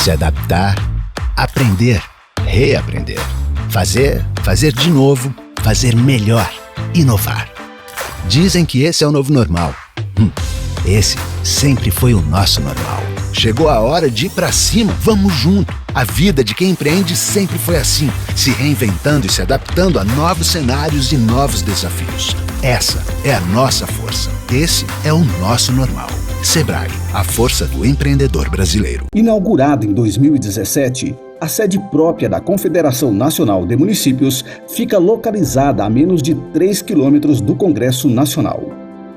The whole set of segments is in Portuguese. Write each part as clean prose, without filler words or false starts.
Se adaptar, aprender, reaprender. Fazer de novo, fazer melhor, inovar. Dizem que esse é o novo normal. Esse sempre foi o nosso normal. Chegou a hora de ir pra cima, vamos junto. A vida de quem empreende sempre foi assim, se reinventando e se adaptando a novos cenários e novos desafios. Essa é a nossa força. Esse é o nosso normal. Sebrae, a força do empreendedor brasileiro. Inaugurado em 2017, a sede própria da Confederação Nacional de Municípios fica localizada a menos de 3 quilômetros do Congresso Nacional.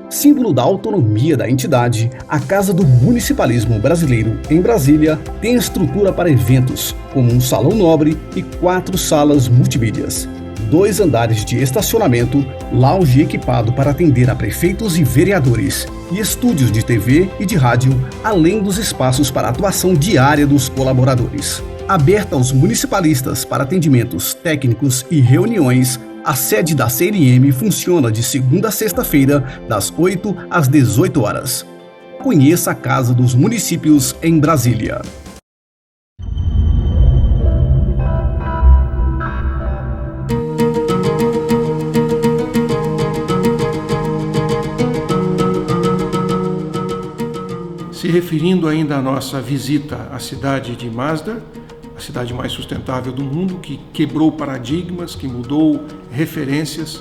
Símbolo da autonomia da entidade, a Casa do Municipalismo Brasileiro, em Brasília, tem estrutura para eventos, como um salão nobre e 4 salas multimídias, 2 andares de estacionamento, lounge equipado para atender a prefeitos e vereadores, e estúdios de TV e de rádio, além dos espaços para atuação diária dos colaboradores. Aberta aos municipalistas para atendimentos técnicos e reuniões, a sede da CNM funciona de segunda a sexta-feira, das 8 às 18 horas. Conheça a Casa dos Municípios em Brasília. Se referindo ainda à nossa visita à cidade de Masdar, a cidade mais sustentável do mundo, que quebrou paradigmas, que mudou referências.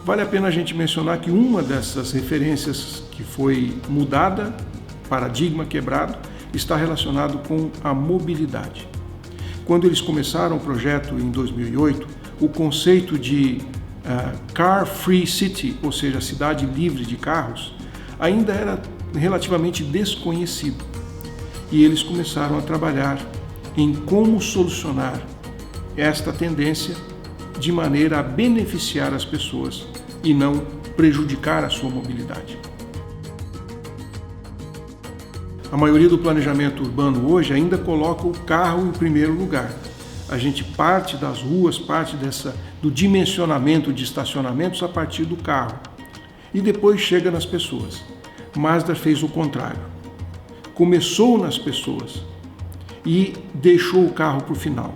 Vale a pena a gente mencionar que uma dessas referências que foi mudada, paradigma quebrado, está relacionado com a mobilidade. Quando eles começaram o projeto em 2008, o conceito de Car Free City, ou seja, cidade livre de carros, ainda era relativamente desconhecido. E eles começaram a trabalhar em como solucionar esta tendência de maneira a beneficiar as pessoas e não prejudicar a sua mobilidade. A maioria do planejamento urbano hoje ainda coloca o carro em primeiro lugar. A gente parte das ruas, parte do dimensionamento de estacionamentos a partir do carro e depois chega nas pessoas. Masdar fez o contrário. Começou nas pessoas e deixou o carro para o final.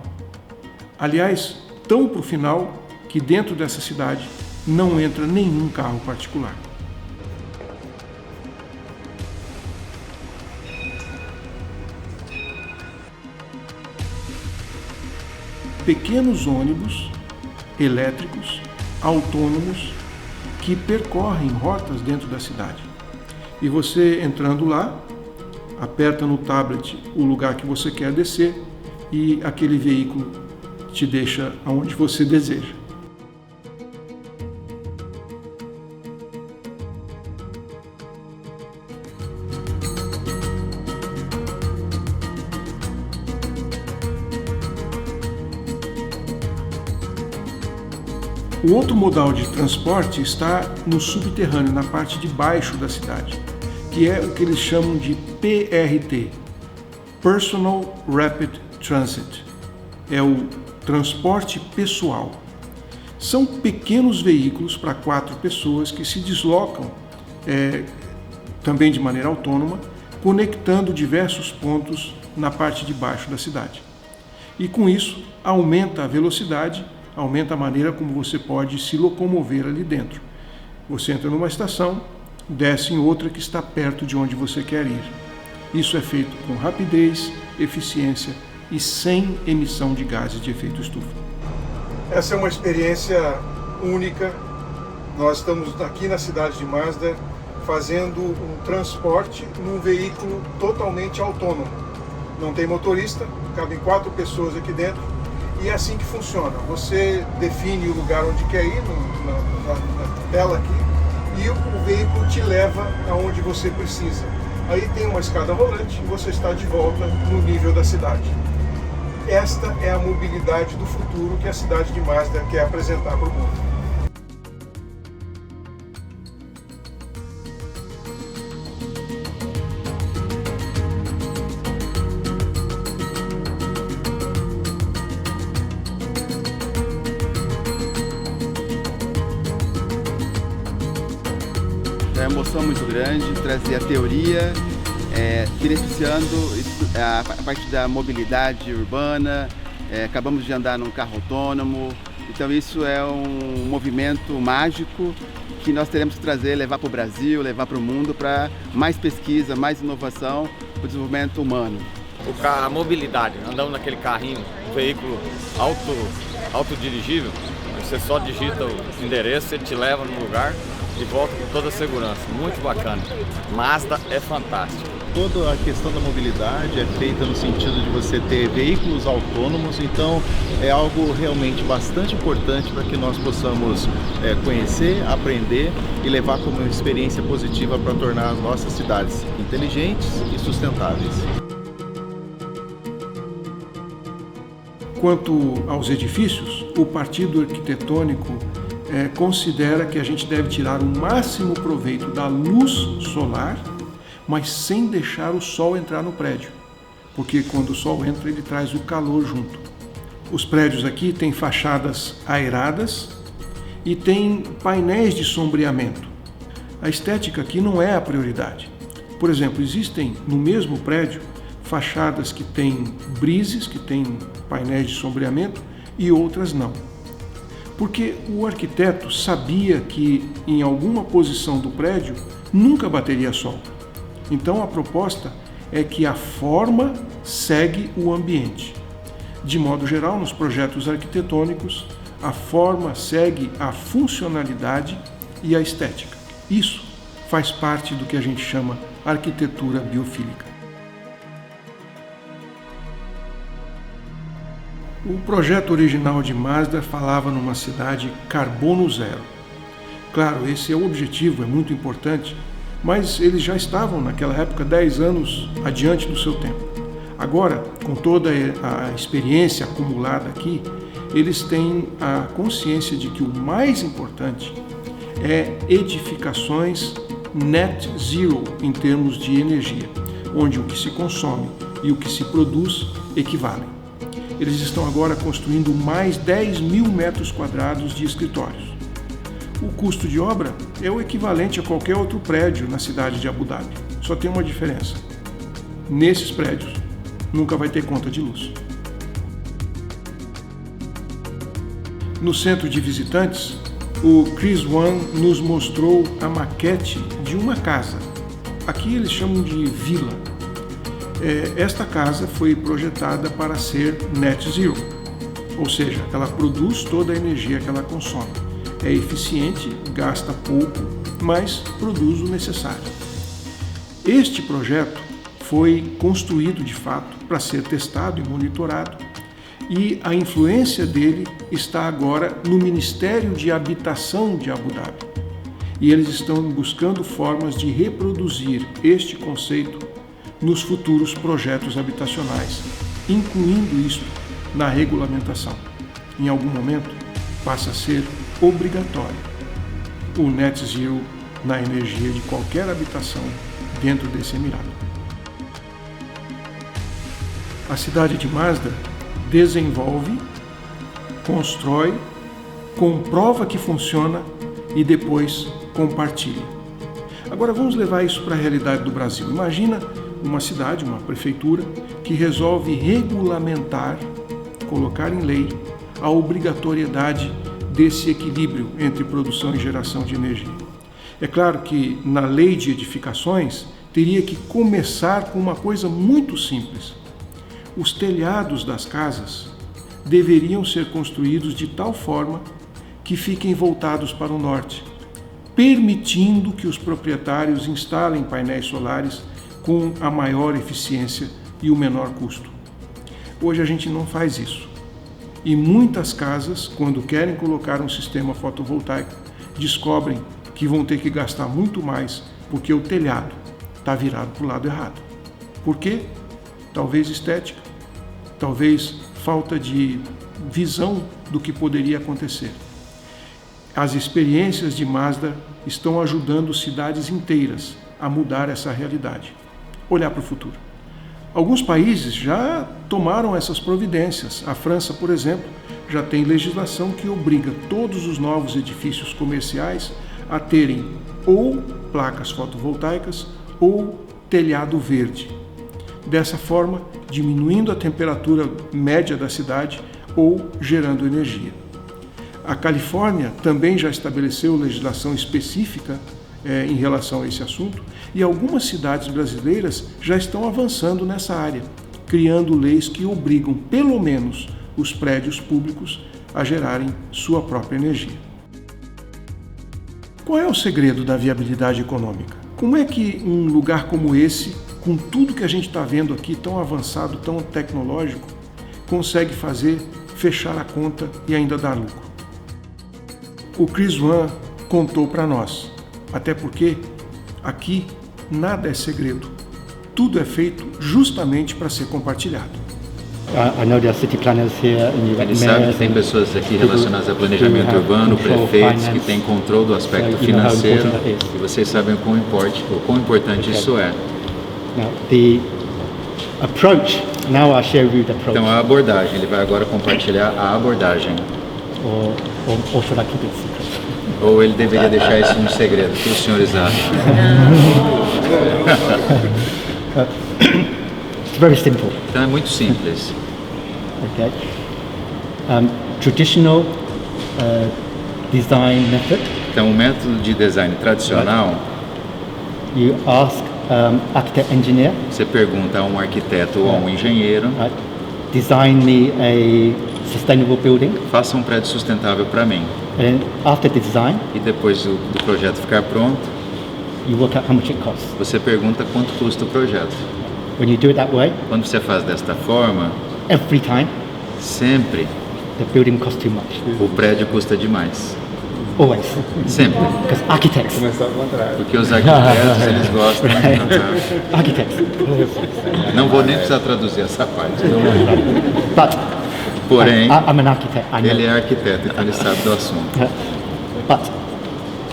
Aliás, tão para o final que dentro dessa cidade não entra nenhum carro particular. Pequenos ônibus elétricos, autônomos, que percorrem rotas dentro da cidade. E você entrando lá, aperta no tablet o lugar que você quer descer e aquele veículo te deixa aonde você deseja. O outro modal de transporte está no subterrâneo, na parte de baixo da cidade, que é o que eles chamam de PRT, Personal Rapid Transit. É o transporte pessoal. São pequenos veículos para 4 pessoas que se deslocam também de maneira autônoma, conectando diversos pontos na parte de baixo da cidade. E com isso, aumenta a velocidade, aumenta a maneira como você pode se locomover ali dentro. Você entra numa estação, desce em outra que está perto de onde você quer ir. Isso é feito com rapidez, eficiência e sem emissão de gases de efeito estufa. Essa é uma experiência única. Nós estamos aqui na cidade de Masdar fazendo um transporte num veículo totalmente autônomo. Não tem motorista, cabem 4 pessoas aqui dentro e é assim que funciona. Você define o lugar onde quer ir, na tela aqui, e o veículo te leva aonde você precisa. Aí tem uma escada rolante e você está de volta no nível da cidade. Esta é a mobilidade do futuro que a cidade de Masdar quer apresentar para o mundo. É uma emoção muito grande trazer a teoria beneficiando a parte da mobilidade urbana. Acabamos de andar num carro autônomo, então isso é um movimento mágico que nós teremos que trazer, levar para o Brasil, levar para o mundo, para mais pesquisa, mais inovação para o desenvolvimento humano. A mobilidade, andando naquele carrinho, um veículo autodirigível, você só digita o endereço, ele te leva no lugar e volta com toda a segurança. Muito bacana. Mazda é fantástico. Toda a questão da mobilidade é feita no sentido de você ter veículos autônomos, então é algo realmente bastante importante para que nós possamos conhecer, aprender e levar como uma experiência positiva para tornar as nossas cidades inteligentes e sustentáveis. Quanto aos edifícios, o Partido Arquitetônico considera que a gente deve tirar o máximo proveito da luz solar, mas sem deixar o sol entrar no prédio, porque quando o sol entra ele traz o calor junto. Os prédios aqui têm fachadas aeradas e têm painéis de sombreamento. A estética aqui não é a prioridade. Por exemplo, existem no mesmo prédio fachadas que têm brises, que têm painéis de sombreamento, e outras não. Porque o arquiteto sabia que em alguma posição do prédio nunca bateria sol. Então a proposta é que a forma segue o ambiente. De modo geral, nos projetos arquitetônicos, a forma segue a funcionalidade e a estética. Isso faz parte do que a gente chama arquitetura biofílica. O projeto original de Mazda falava numa cidade carbono zero. Claro, esse é o objetivo, é muito importante, mas eles já estavam naquela época 10 anos adiante do seu tempo. Agora, com toda a experiência acumulada aqui, eles têm a consciência de que o mais importante é edificações net zero em termos de energia, onde o que se consome e o que se produz equivalem. Eles estão agora construindo mais 10 mil metros quadrados de escritórios. O custo de obra é o equivalente a qualquer outro prédio na cidade de Abu Dhabi. Só tem uma diferença. Nesses prédios, nunca vai ter conta de luz. No centro de visitantes, o Chris Wan nos mostrou a maquete de uma casa. Aqui eles chamam de vila. Esta casa foi projetada para ser net zero, ou seja, ela produz toda a energia que ela consome. É eficiente, gasta pouco, mas produz o necessário. Este projeto foi construído de fato para ser testado e monitorado, e a influência dele está agora no Ministério de Habitação de Abu Dhabi. E eles estão buscando formas de reproduzir este conceito nos futuros projetos habitacionais, incluindo isso na regulamentação. Em algum momento, passa a ser obrigatório o net zero na energia de qualquer habitação dentro desse emirado. A cidade de Mazda desenvolve, constrói, comprova que funciona e depois compartilha. Agora vamos levar isso para a realidade do Brasil. Imagina uma cidade, uma prefeitura, que resolve regulamentar, colocar em lei a obrigatoriedade desse equilíbrio entre produção e geração de energia. É claro que na lei de edificações teria que começar com uma coisa muito simples. Os telhados das casas deveriam ser construídos de tal forma que fiquem voltados para o norte, permitindo que os proprietários instalem painéis solares com a maior eficiência e o menor custo. Hoje a gente não faz isso. E muitas casas, quando querem colocar um sistema fotovoltaico, descobrem que vão ter que gastar muito mais porque o telhado está virado para o lado errado. Por quê? Talvez estética, talvez falta de visão do que poderia acontecer. As experiências de Mazda estão ajudando cidades inteiras a mudar essa realidade. Olhar para o futuro. Alguns países já tomaram essas providências. A França, por exemplo, já tem legislação que obriga todos os novos edifícios comerciais a terem ou placas fotovoltaicas ou telhado verde. Dessa forma, diminuindo a temperatura média da cidade ou gerando energia. A Califórnia também já estabeleceu legislação específica em relação a esse assunto e algumas cidades brasileiras já estão avançando nessa área, criando leis que obrigam, pelo menos, os prédios públicos a gerarem sua própria energia. Qual é o segredo da viabilidade econômica? Como é que um lugar como esse, com tudo que a gente está vendo aqui, tão avançado, tão tecnológico, consegue fechar a conta e ainda dar lucro? O Chris Wan contou para nós, até porque aqui nada é segredo. Tudo é feito justamente para ser compartilhado. Ele sabe que tem pessoas aqui relacionadas a planejamento urbano, prefeitos, que têm controle do aspecto financeiro, e vocês sabem o quão importante isso é. Então a abordagem, ele vai agora compartilhar a abordagem. Ou ele deveria deixar isso um segredo? O que os senhores acham? It's very simple. Então é muito simples. Okay. Traditional design method. Então o método de design tradicional. You ask architect engineer. Você pergunta a um arquiteto ou a um engenheiro. Right. Design me a sustainable building. Faça um prédio sustentável para mim. And after design. E depois do projeto ficar pronto. You work out how much it costs. Você pergunta quanto custa o projeto. When you do it that way, quando você faz desta forma, every time, sempre, the building costs too much. O prédio custa demais. Always. Sempre. Because architects. Porque os arquitetos eles gostam. Architects. Não vou nem precisar traduzir essa parte. But, porém, I'm an architect. I know. Ele é arquiteto, então ele sabe do assunto. But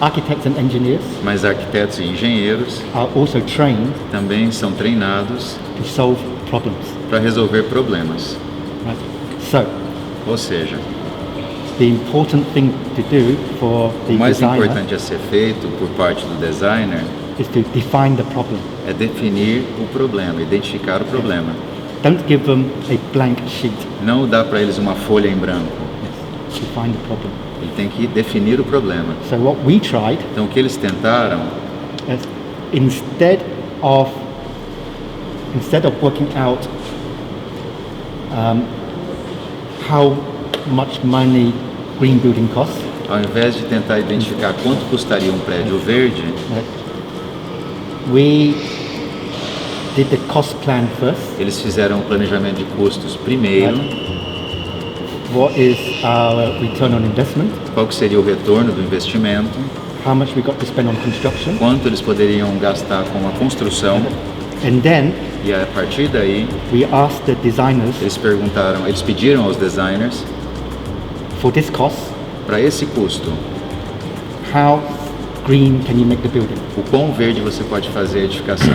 architects and engineers, mas arquitetos e engenheiros are also trained também são treinados to solve problems. Para resolver problemas. Right. So, ou seja, the important thing to do for the o mais designer importante a ser feito por parte do designer is to define the problem. É definir o problema, identificar o problema. Don't give them a blank sheet. Não dá para eles uma folha em branco. Yes. Define the problem. Ele tem que definir o problema. So what we tried, então o que eles tentaram, instead of working out how much money green building costs, ao invés de tentar identificar quanto custaria um prédio verde, we did the cost plan first. Eles fizeram o planejamento de custos primeiro. What is our return on investment? Qual que seria o retorno do investimento? How much we got to spend on construction? Quanto eles poderiam gastar com a construção? And then, e a partir daí, we asked the designers. Eles pediram aos designers. For this cost. Para esse custo. How green can you make the building? O quão verde você pode fazer a edificação?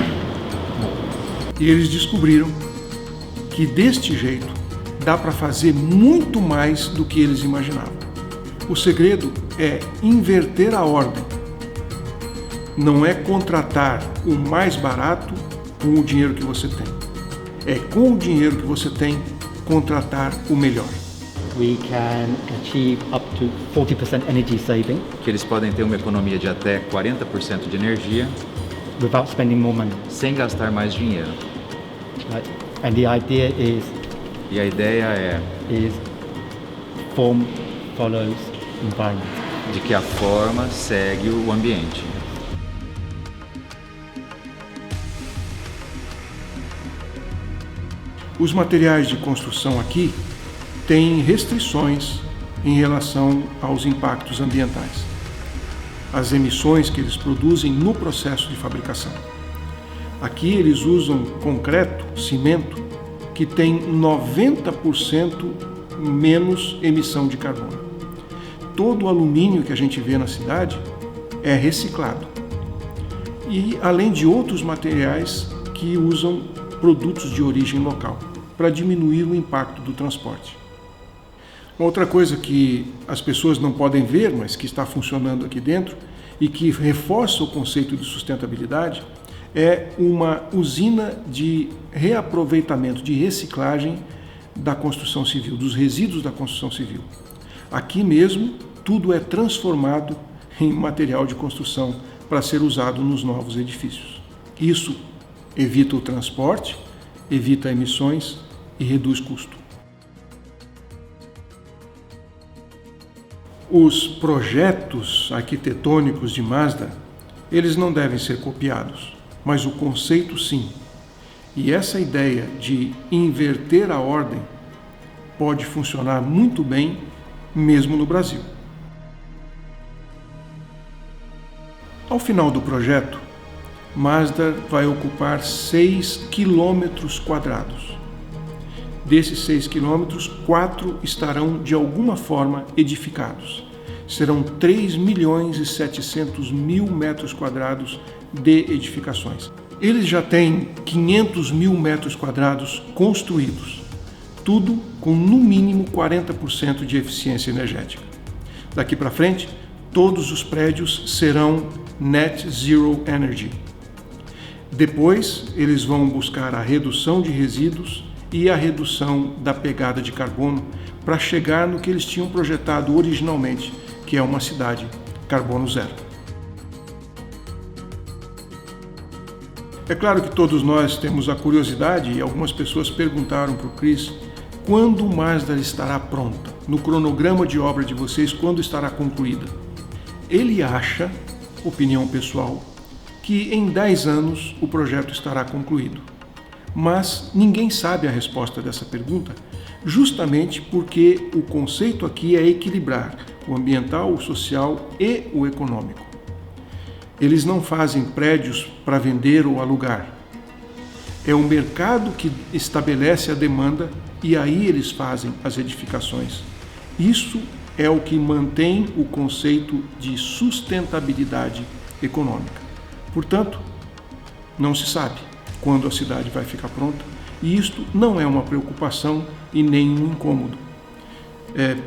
E eles descobriram que deste jeito dá para fazer muito mais do que eles imaginavam. O segredo é inverter a ordem. Não é contratar o mais barato com o dinheiro que você tem. É com o dinheiro que você tem contratar o melhor. We can achieve up to 40% energy saving. Que eles podem ter uma economia de até 40% de energia. Without spending more money. Sem gastar mais dinheiro. Right. And the idea is. E a ideia is form follows environment. De que a forma segue o ambiente. Os materiais de construção aqui têm restrições em relação aos impactos ambientais, as emissões que eles produzem no processo de fabricação. Aqui eles usam concreto, cimento, que tem 90% menos emissão de carbono. Todo o alumínio que a gente vê na cidade é reciclado. E além de outros materiais que usam produtos de origem local, para diminuir o impacto do transporte. Outra coisa que as pessoas não podem ver, mas que está funcionando aqui dentro e que reforça o conceito de sustentabilidade, é uma usina de reaproveitamento, de reciclagem da construção civil, dos resíduos da construção civil. Aqui mesmo, tudo é transformado em material de construção para ser usado nos novos edifícios. Isso evita o transporte, evita emissões e reduz custo. Os projetos arquitetônicos de Mazda, eles não devem ser copiados, mas o conceito sim. E essa ideia de inverter a ordem pode funcionar muito bem mesmo no Brasil. Ao final do projeto, Mazda vai ocupar 6 quilômetros quadrados. Desses 6 quilômetros, 4 estarão de alguma forma edificados. Serão 3.700.000 metros quadrados de edificações. Eles já têm 500.000 metros quadrados construídos, tudo com no mínimo 40% de eficiência energética. Daqui para frente, todos os prédios serão Net Zero Energy. Depois, eles vão buscar a redução de resíduos e a redução da pegada de carbono para chegar no que eles tinham projetado originalmente, que é uma cidade carbono zero. É claro que todos nós temos a curiosidade e algumas pessoas perguntaram para o Chris quando o Mazda estará pronta, no cronograma de obra de vocês, quando estará concluída. Ele acha, opinião pessoal, que em 10 anos o projeto estará concluído. Mas ninguém sabe a resposta dessa pergunta, justamente porque o conceito aqui é equilibrar o ambiental, o social e o econômico. Eles não fazem prédios para vender ou alugar. É o mercado que estabelece a demanda e aí eles fazem as edificações. Isso é o que mantém o conceito de sustentabilidade econômica. Portanto, não se sabe quando a cidade vai ficar pronta e isto não é uma preocupação e nem um incômodo.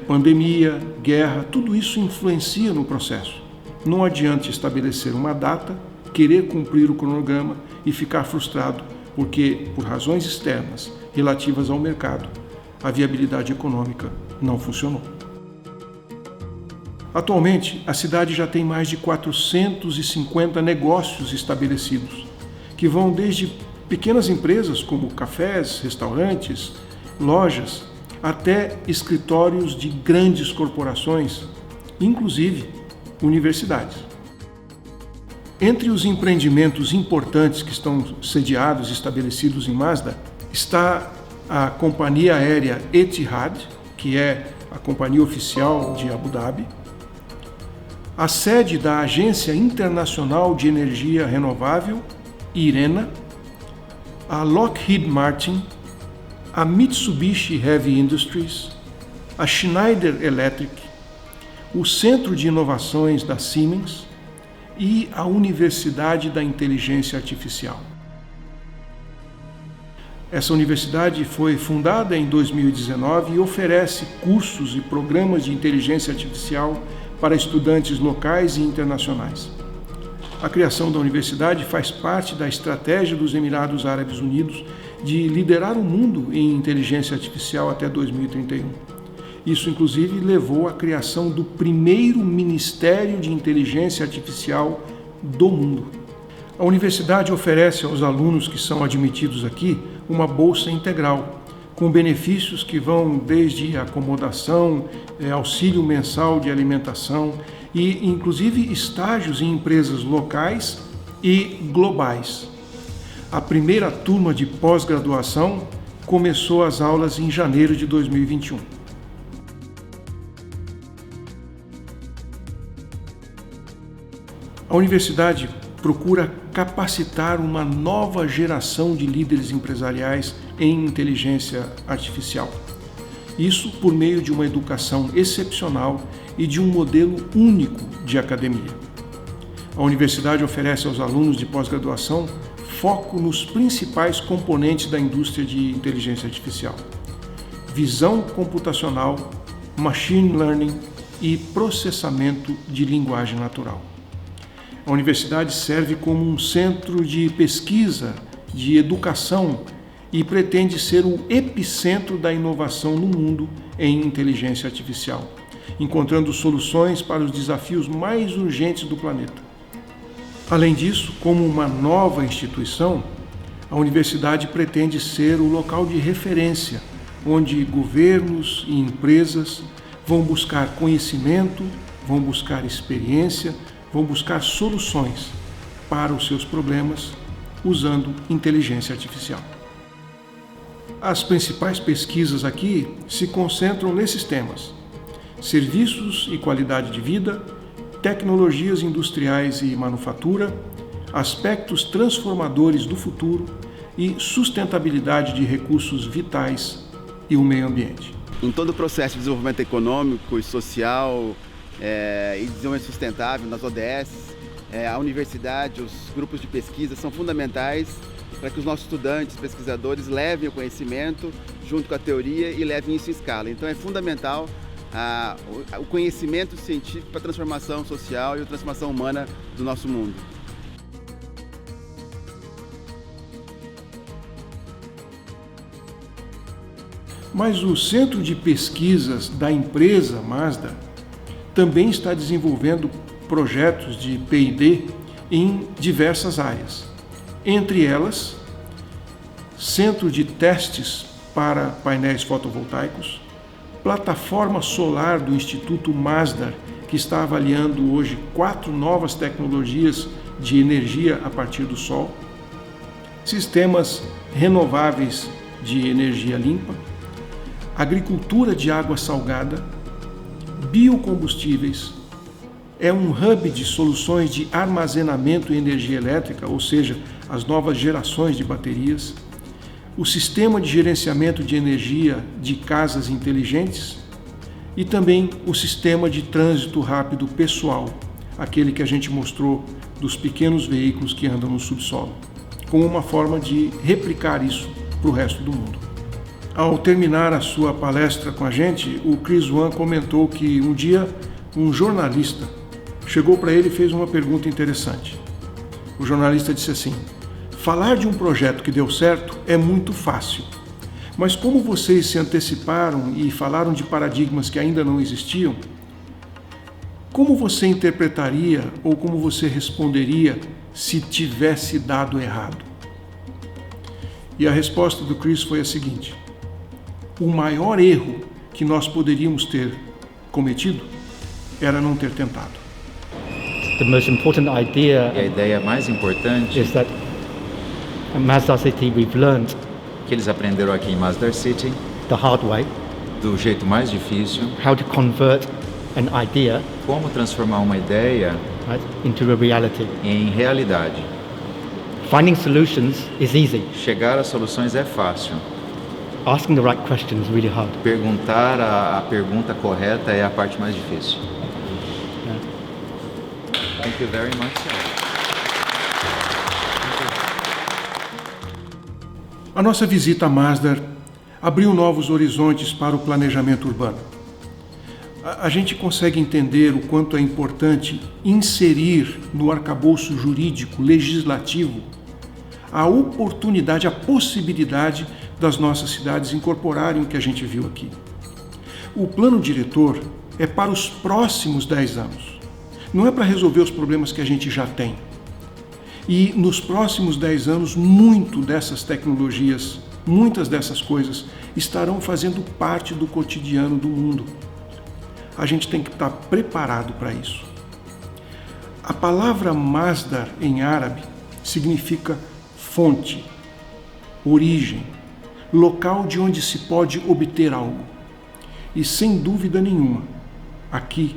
Pandemia, guerra, tudo isso influencia no processo. Não adianta estabelecer uma data, querer cumprir o cronograma e ficar frustrado porque, por razões externas relativas ao mercado, a viabilidade econômica não funcionou. Atualmente, a cidade já tem mais de 450 negócios estabelecidos, que vão desde pequenas empresas como cafés, restaurantes, lojas, até escritórios de grandes corporações, inclusive universidades. Entre os empreendimentos importantes que estão sediados e estabelecidos em Mazda, está a companhia aérea Etihad, que é a companhia oficial de Abu Dhabi, a sede da Agência Internacional de Energia Renovável, IRENA, a Lockheed Martin, a Mitsubishi Heavy Industries, a Schneider Electric, o Centro de Inovações da Siemens e a Universidade da Inteligência Artificial. Essa universidade foi fundada em 2019 e oferece cursos e programas de inteligência artificial para estudantes locais e internacionais. A criação da universidade faz parte da estratégia dos Emirados Árabes Unidos de liderar o mundo em inteligência artificial até 2031. Isso, inclusive, levou à criação do primeiro Ministério de Inteligência Artificial do mundo. A universidade oferece aos alunos que são admitidos aqui uma bolsa integral, com benefícios que vão desde acomodação, auxílio mensal de alimentação e, inclusive, estágios em empresas locais e globais. A primeira turma de pós-graduação começou as aulas em janeiro de 2021. A universidade procura capacitar uma nova geração de líderes empresariais em inteligência artificial. Isso por meio de uma educação excepcional e de um modelo único de academia. A universidade oferece aos alunos de pós-graduação foco nos principais componentes da indústria de inteligência artificial: visão computacional, machine learning e processamento de linguagem natural. A universidade serve como um centro de pesquisa, de educação e pretende ser o epicentro da inovação no mundo em inteligência artificial, encontrando soluções para os desafios mais urgentes do planeta. Além disso, como uma nova instituição, a universidade pretende ser o local de referência, onde governos e empresas vão buscar conhecimento, vão buscar experiência, vão buscar soluções para os seus problemas usando inteligência artificial. As principais pesquisas aqui se concentram nesses temas: serviços e qualidade de vida, tecnologias industriais e manufatura, aspectos transformadores do futuro e sustentabilidade de recursos vitais e o meio ambiente. Em todo o processo de desenvolvimento econômico e social e desenvolvimento sustentável nas ODS, a universidade, os grupos de pesquisa são fundamentais para que os nossos estudantes, pesquisadores, levem o conhecimento junto com a teoria e levem isso em escala. Então é fundamental o conhecimento científico para a transformação social e a transformação humana do nosso mundo. Mas o Centro de Pesquisas da empresa Mazda também está desenvolvendo projetos de P&D em diversas áreas. Entre elas, Centro de Testes para Painéis Fotovoltaicos, plataforma solar do Instituto Masdar, que está avaliando hoje 4 novas tecnologias de energia a partir do sol, sistemas renováveis de energia limpa, agricultura de água salgada, biocombustíveis, é um hub de soluções de armazenamento e energia elétrica, ou seja, as novas gerações de baterias, o sistema de gerenciamento de energia de casas inteligentes e também o sistema de trânsito rápido pessoal, aquele que a gente mostrou dos pequenos veículos que andam no subsolo, como uma forma de replicar isso para o resto do mundo. Ao terminar a sua palestra com a gente, o Chris Wan comentou que um dia um jornalista chegou para ele e fez uma pergunta interessante. O jornalista disse assim: falar de um projeto que deu certo é muito fácil, mas como vocês se anteciparam e falaram de paradigmas que ainda não existiam, como você interpretaria ou como você responderia se tivesse dado errado? E a resposta do Chris foi a seguinte: o maior erro que nós poderíamos ter cometido era não ter tentado. The most important idea E a ideia mais importante is that at Mazda City we've learned que eles aprenderam aqui em Masdar City, the hard way do jeito mais difícil, how to convert an idea, como transformar uma ideia right, into a reality. em realidade. Finding solutions is easy. Chegar às soluções é fácil. Asking the right question is really hard. Perguntar a pergunta correta é a parte mais difícil. Yeah. Thank you very much. A nossa visita a Masdar abriu novos horizontes para o planejamento urbano. A gente consegue entender o quanto é importante inserir no arcabouço jurídico, legislativo, a oportunidade, a possibilidade das nossas cidades incorporarem o que a gente viu aqui. O plano diretor é para os próximos 10 anos. Não é para resolver os problemas que a gente já tem. E nos próximos 10 anos, muito dessas tecnologias, muitas dessas coisas estarão fazendo parte do cotidiano do mundo. A gente tem que estar preparado para isso. A palavra Masdar em árabe significa fonte, origem, local de onde se pode obter algo. E sem dúvida nenhuma, aqui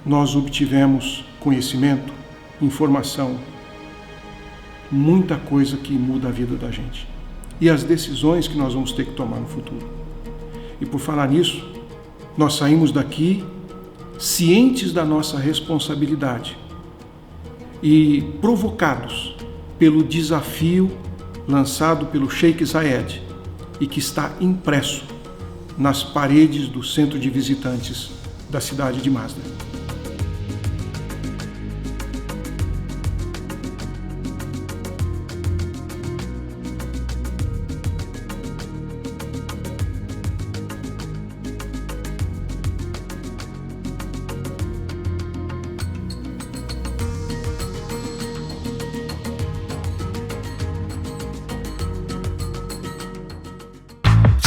nós obtivemos conhecimento, informação, muita coisa que muda a vida da gente e as decisões que nós vamos ter que tomar no futuro. E por falar nisso, nós saímos daqui cientes da nossa responsabilidade e provocados pelo desafio lançado pelo Sheikh Zayed e que está impresso nas paredes do centro de visitantes da cidade de Masdar.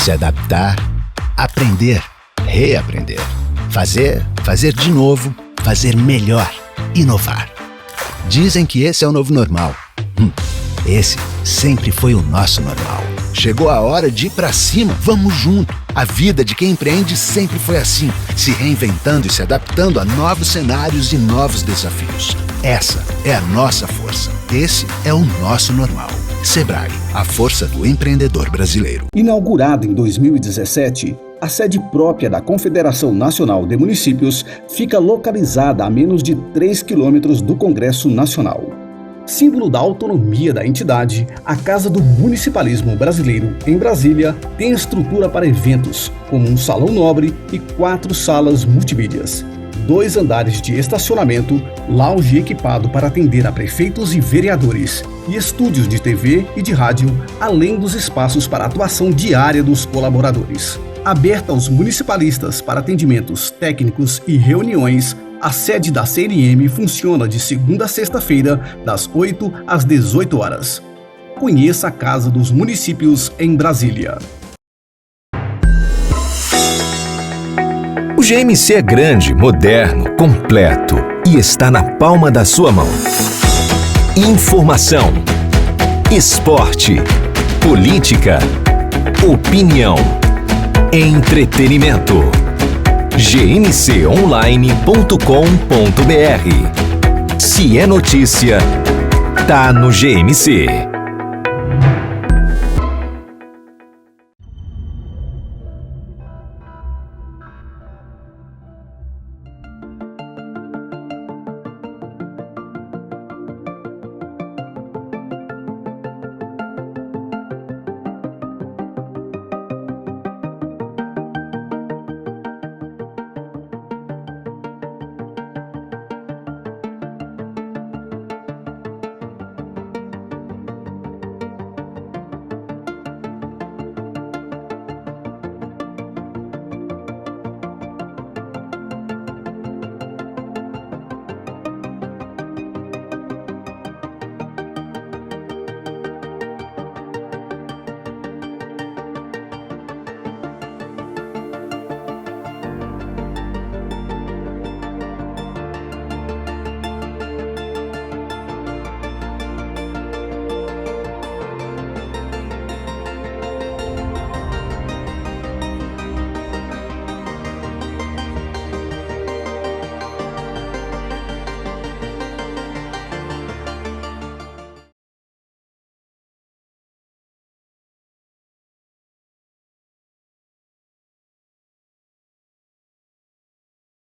se adaptar, aprender, reaprender. Fazer de novo, fazer melhor, inovar. Dizem que esse é o novo normal. Esse sempre foi o nosso normal. Chegou a hora de ir pra cima, vamos junto. A vida de quem empreende sempre foi assim, se reinventando e se adaptando a novos cenários e novos desafios. Essa é a nossa força. Esse é o nosso normal. Sebrae, a força do empreendedor brasileiro. Inaugurada em 2017, a sede própria da Confederação Nacional de Municípios fica localizada a menos de 3 quilômetros do Congresso Nacional. Símbolo da autonomia da entidade, a Casa do Municipalismo Brasileiro, em Brasília, tem estrutura para eventos, como um salão nobre e 4 salas multimídias, 2 andares de estacionamento, lounge equipado para atender a prefeitos e vereadores, e estúdios de TV e de rádio, além dos espaços para atuação diária dos colaboradores. Aberta aos municipalistas para atendimentos técnicos e reuniões, a sede da CNM funciona de segunda a sexta-feira, das 8 às 18 horas. Conheça a Casa dos Municípios em Brasília. O GMC é grande, moderno, completo e está na palma da sua mão. Informação, esporte, política, opinião, entretenimento. gmconline.com.br. Se é notícia, tá no GMC.